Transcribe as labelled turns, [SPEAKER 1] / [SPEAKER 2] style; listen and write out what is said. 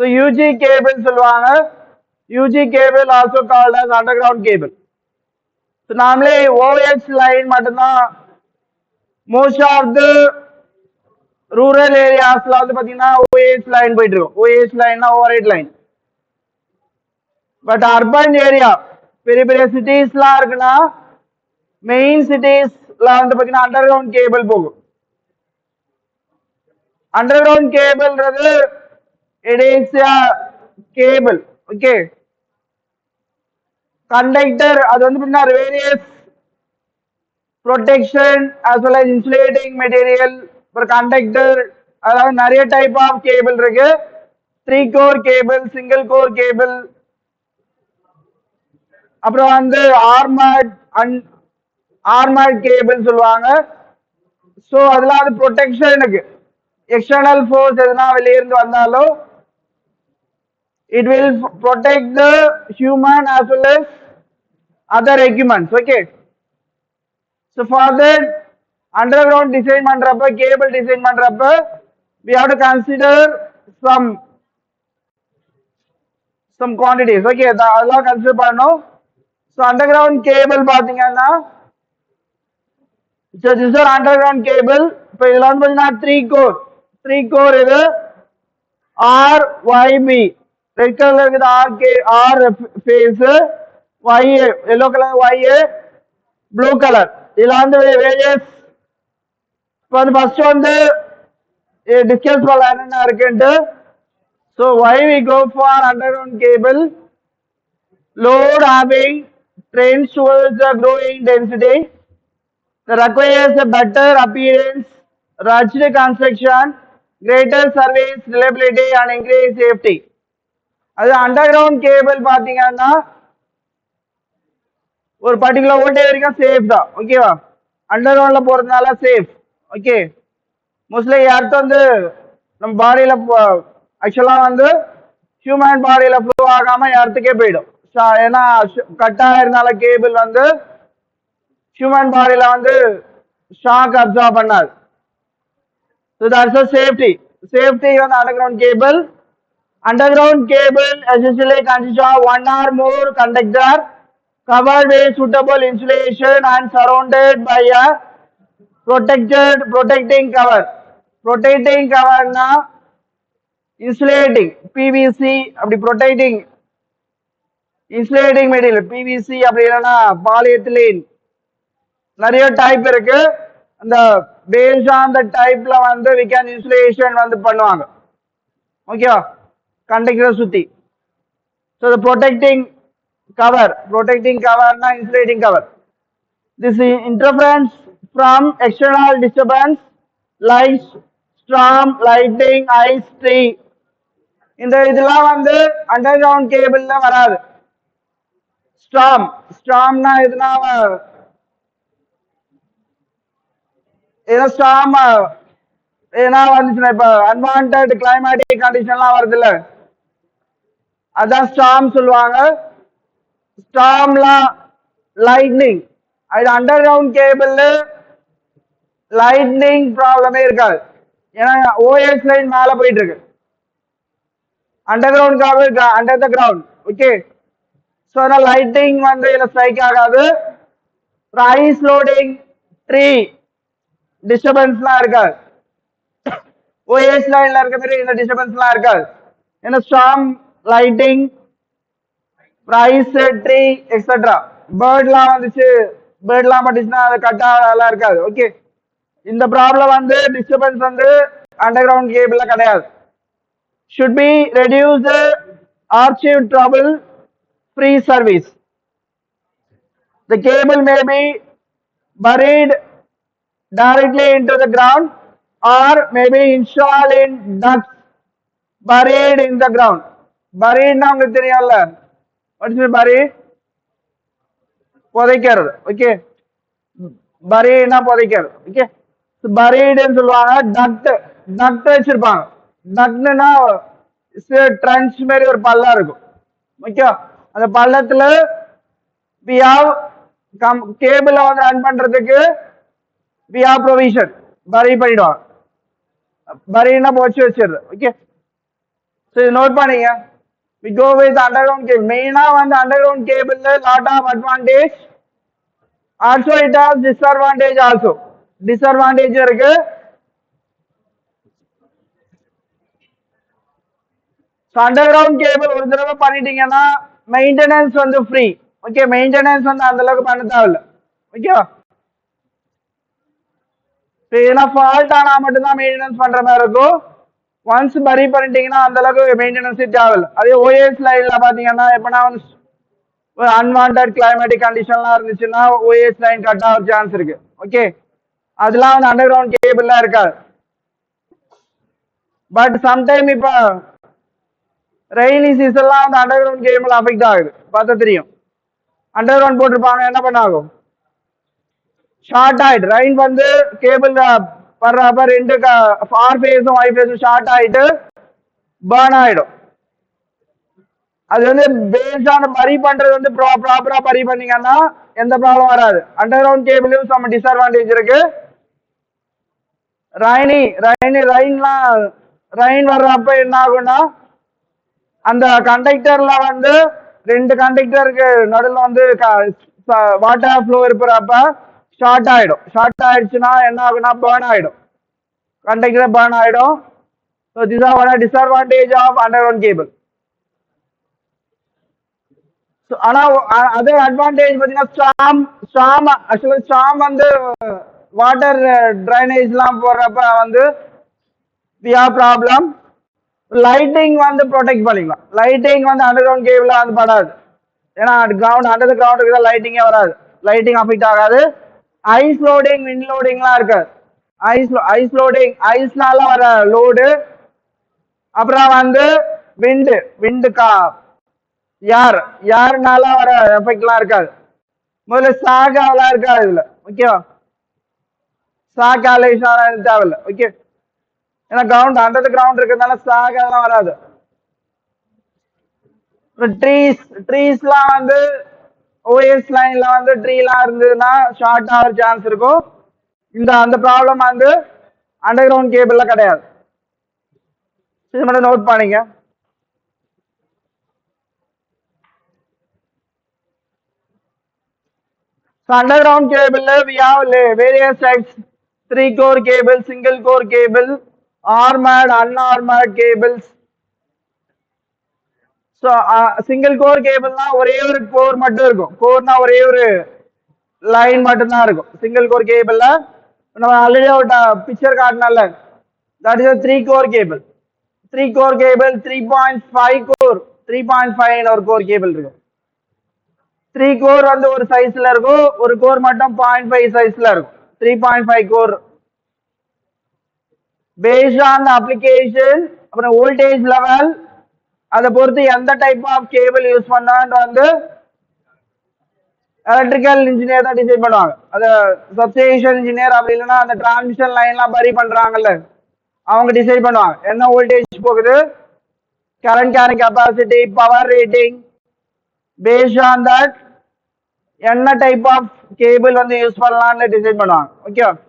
[SPEAKER 1] So UG cable சொல்லுவாங்க. UG cable also called as underground cable. So normally OH line மட்டும்தான் most of the rural areasல வந்து பாத்தீங்கன்னா OH line போயிட்டு இருக்கும். OH line overhead line. But urban area பெரிய பெரிய cities-லாம் இருக்குன்னா main cities-ல வந்து பாத்தீங்கன்னா underground cable போகும். Underground cable it is a cable, okay. Conductor அது வந்து பாத்தீங்கன்னா various protection as well as insulating material for conductor அதாவது நிறைய டைப் ஆஃப் கேபிள் இருக்கு. 3 core cable, single core cable, அப்புறம் வந்து ஆர்மர்ட் கேபிள் சொல்லுவாங்க. ஸோ அதெல்லாம் வந்து ப்ரொடெக்ஷனுக்கு எக்ஸ்டர்னல் ஃபோர்ஸ் எதுனா வெளியே இருந்து வந்தாலும் it will protect the human as well as other equipments, okay. So for that underground design பண்றப்ப cable design பண்றப்ப we have to consider some quantities, okay. அதெல்லாம் கன்சிடர் பண்ணணும். So underground cable பாத்தீங்கன்னா so this is underground cable. இப்போ இதுல வந்து பாத்தீங்கன்னா 3 core இது RYB ரெட் கலர்ல இருக்குது R phase, Y yellow colour Y, blue colour. இதுல வந்து வேரியஸ் இப்போ வந்து ஃபர்ஸ்ட் வந்து டிஸ்கஸ் பண்ணலாம் என்னென்ன இருக்குன்ட்டு. So why we go for underground cable? Load having trends towards the growing density. That requires a better appearance, rugged construction, greater service reliability and increased safety. அது underground cable பாத்தீங்கன்னா ஒரு particular voltage வரைக்கும் safe தான், ஓகேவா. அண்டர்கிரவுண்ட்ல போறதுனால safe, okay. Mostly earth வந்து நம்ம பாடியில ஆக்சுவலா வந்து ஹியூமன் பாடியில ஃப்ளோ ஆகாம எர்த்துக்கே போயிடும். ஏன்னா கட் ஆயிருந்தால கேபிள் வந்து ஹியூமன் பாடியில வந்து ஷாக் அப்சார்ப் பண்ணாது. So that's a safety on underground cable. Underground cable essentially consists of one or more conductor covered with suitable insulation and surrounded by a protecting cover. Protecting cover na insulating PVC அப்படி protecting insulating material PVC அப்படி இல்லைன்னா polyethylene நிறைய type இருக்கு. அந்த based on the டைப்ல வந்து we can insulation வந்து பண்ணுவாங்க, ஓகேவா, கண்டக்டரை சுத்தி. So the protecting cover na insulating cover. This interference from external disturbance like storm, lightning, ice, tree. இந்த இதெல்லாம் வந்து அண்டர்கிரவுண்ட் கேபிள்ல வராது. ஸ்டார்ம்னா எதுனா ஏதோ ஸ்டார்ம் ஏன்னா வந்துச்சுன்னா இப்ப அன்வான்ட் கிளைமேட்டிக் கண்டிஷன்லாம் வருது இல்ல, அதான் ஸ்டார்ம் சொல்லுவாங்க. ஸ்டார்ம்லாம் லைட்னிங், அது அண்டர் கிரவுண்ட் கேபிள் லைட்னிங் ப்ராப்ளமே இருக்காது. ஏன்னா ஓஎஸ் லைன் மேல போயிட்டு இருக்கு, under ground cable under the ground, okay. So அதனால லைட்டிங் வந்து இதுல ஸ்ட்ரைக் ஆகாது. ஐஸ் லோடிங், ட்ரீ டிஸ்டர்பன்ஸ்லாம் இருக்காது. ஓஎஸ் லைன்ல இருக்க மாதிரி இந்த டிஸ்டர்பன்ஸ்லாம் இருக்காது. ஏன்னா storm, lighting, ice, tree etcetera. பேர்ட்லாம் வந்துச்சு, பேர்ட்லாம் பட்டுச்சுன்னா அது கட்டாலாம் இருக்காது, ஓகே. இந்த ப்ராப்ளம் வந்து டிஸ்டர்பன்ஸ் வந்து அண்டர் கிரவுண்ட் கேபிள்ல கிடையாது. should be reduced archive trouble free service. The cable may be buried directly into the ground or may be installed in ducts buried in the ground. Buried na உங்களுக்கு தெரியும்ல, what is buried? புதைக்கிறது, okay. buried na புதைக்கிறது, okay. buried ன்னு சொல்லுவாங்க. Duct வச்சிருப்பாங்க. டக்ட்னா trench மாதிரி ஒரு பள்ளம் இருக்கும், ஓகே. அந்த பள்ளத்துல we have கேபிள வந்து ரன் பண்றதுக்கு we have provision, பரி பண்ணிடுவாங்க. பரினா போச்சு வச்சிருது, ஓகே. ஸோ இது நோட் பண்ணீங்க. we go with underground cable. மெயினா வந்து underground cable lot of advantage, also it has disadvantage also. disadvantage இருக்கு. ஸோ அண்டர்கிரவுண்ட் கேபிள் ஒரு தடவை பண்ணிட்டீங்கன்னா மெயின்டெனன்ஸ் வந்து ஃப்ரீ. ஓகே, மெயின்டெனன்ஸ் வந்து அந்த அளவுக்கு பண்ண தேவையில்ல. ஓகேவா? ஏன்னா ஃபால்ட் ஆனா மட்டும்தான் மெயின்டெனன்ஸ் பண்ற மாதிரி இருக்கும். ஒன்ஸ் பரி பண்ணிட்டீங்கன்னா அந்த அளவுக்கு மெயின்டெனன்ஸே தேவையில்லை. அதே ஓஎஸ் லைன்ல பாத்தீங்கன்னா எப்பனா வந்து ஒரு அன்வான்ட் கிளைமேட்டிக் கண்டிஷன்லாம் இருந்துச்சுன்னா ஓஎஸ் லைன் கட் ஆக சான்ஸ் இருக்கு. ஓகே, அதெல்லாம் வந்து அண்டர் கிரவுண்ட் கேபிள்லாம் இருக்காது. பட் சம்டைம் இப்போ ரெய்னி சீசன்லாம் வந்து அண்டர் கிரவுண்ட் கேபிள் அஃபெக்ட் ஆகுது. பார்த்தா தெரியும். அண்டர் கிரவுண்ட் போட்டிருப்பாங்க, என்ன பண்ண ஆகும்? ஷார்ட் ஆயிட்டு ரெயின் வந்து கேபிள் வர்றப்ப ரெண்டு ஆர் ஃபேஸும் ஒய் ஃபேஸும் ஷார்ட் ஆயிட்டு பேர்ன் ஆயிடும். அது வந்து பேஸ்டான பரி பண்றது வந்து ப்ராப்பரா பரி பண்ணீங்கன்னா எந்த ப்ராப்ளம் வராது. அண்டர் கிரவுண்ட் கேபிளும் சம் டிஸ்அட்வான்டேஜ் இருக்கு. ரெயின் வர்றப்ப என்ன ஆகும்னா அந்த கண்டக்டர்ல வந்து ரெண்டு கண்டக்டருக்கு நடுவில் வந்து வாட்டர் ஃப்ளோ இருக்கிறப்ப ஷார்ட் ஆயிடும். ஷார்ட் ஆயிடுச்சுன்னா என்ன ஆகும்னா பேர்ன் ஆயிடும், கண்டக்டர் பேர்ன் ஆயிடும். So this are one disadvantage of underground cable. ஆனா அதே அட்வான்டேஜ் பார்த்தீங்கன்னா ஸ்டாம் வந்து வாட்டர் ட்ரைனேஜ்லாம் போடுறப்ப வந்து வி ஹேவ் ப்ராப்ளம். லைட்டிங் வந்து ப்ரொடெக்ட் பண்ணிக்கலாம். லைட்டிங் வந்து அண்டர் கிரவுண்ட் கேபிள் வந்து படாது. ஏன்னா கிரவுண்ட் அண்டர் கிரவுண்டுக்கு தான் லைட்டிங்கே வராது. லைட்டிங் அஃபெக்ட் ஆகாது. ஐஸ் லோடிங் விண்ட் லோடிங்லாம் இருக்காது. ஐஸ் லோடிங் ஐஸ்னால வர லோடு, அப்புறம் வந்து விண்டு யாருனால வர எஃபெக்ட்லாம் இருக்காது. முதல்ல சாகாலாம் இருக்காது இதுல. ஓகேவா? சாக் ஆலேஷன் தேவையில்லை. ஓகே, ஏன்னா கிரவுண்ட் அண்டர் கிரவுண்ட் இருக்கிறதுனால சாக் அதெல்லாம் வராது. ட்ரீஸ்லாம் வந்து ஓஎஸ் லைன்ல வந்து ட்ரீலாம் இருந்ததுன்னா ஷார்ட் ஆகிற சான்ஸ் இருக்கும். அந்த ப்ராப்ளம் வந்து அண்டர் கிரவுண்ட் கேபிள்ல கிடையாது. இது மட்டும் நோட் பண்ணிங்க. So underground cable we have various types: 3-core cable, single core cable, armored, unarmored cables. So single core cable na ஒரே ஒரு கோர் மட்டும் இருக்கும். கோர்னா ஒரே ஒரு லைன் மட்டும் தான் இருக்கும். சிங்கிள் கோர் கேபிள்ல நம்ம ஆல்ரெடி ஒரு பிக்சர் காட்டினால that is 3-core cable. 3-core cable 3.5 core, 3.5 ஒரு கோர் கேபிள் இருக்கும். 3 கோர் வந்து ஒரு சைஸ்ல இருக்கும், ஒரு கோர் மட்டும் 0.5 சைஸ்ல இருக்கும். 3.5 core based on the application, அப்புறம் வோல்டேஜ் லெவல், அதை பொறுத்து எந்த டைப் ஆஃப் கேபிள் யூஸ் பண்ணான்னு வந்து எலக்ட்ரிக்கல் இன்ஜினியர் தான் டிசைட் பண்ணுவாங்க. அது சப்ஸ்டேஷன் இன்ஜினியர் அப்படி இல்லைன்னா அந்த டிரான்ஸ்மிஷன் லைன்லாம் பரி பண்றாங்கல்ல, அவங்க டிசைட் பண்ணுவாங்க என்ன வோல்டேஜ் போகுது, current carrying capacity, power rating. based on that என்ன டைப் ஆஃப் கேபிள் வந்து யூஸ் பண்ணலாம்னு டிசைட் பண்ணுவாங்க. ஓகே,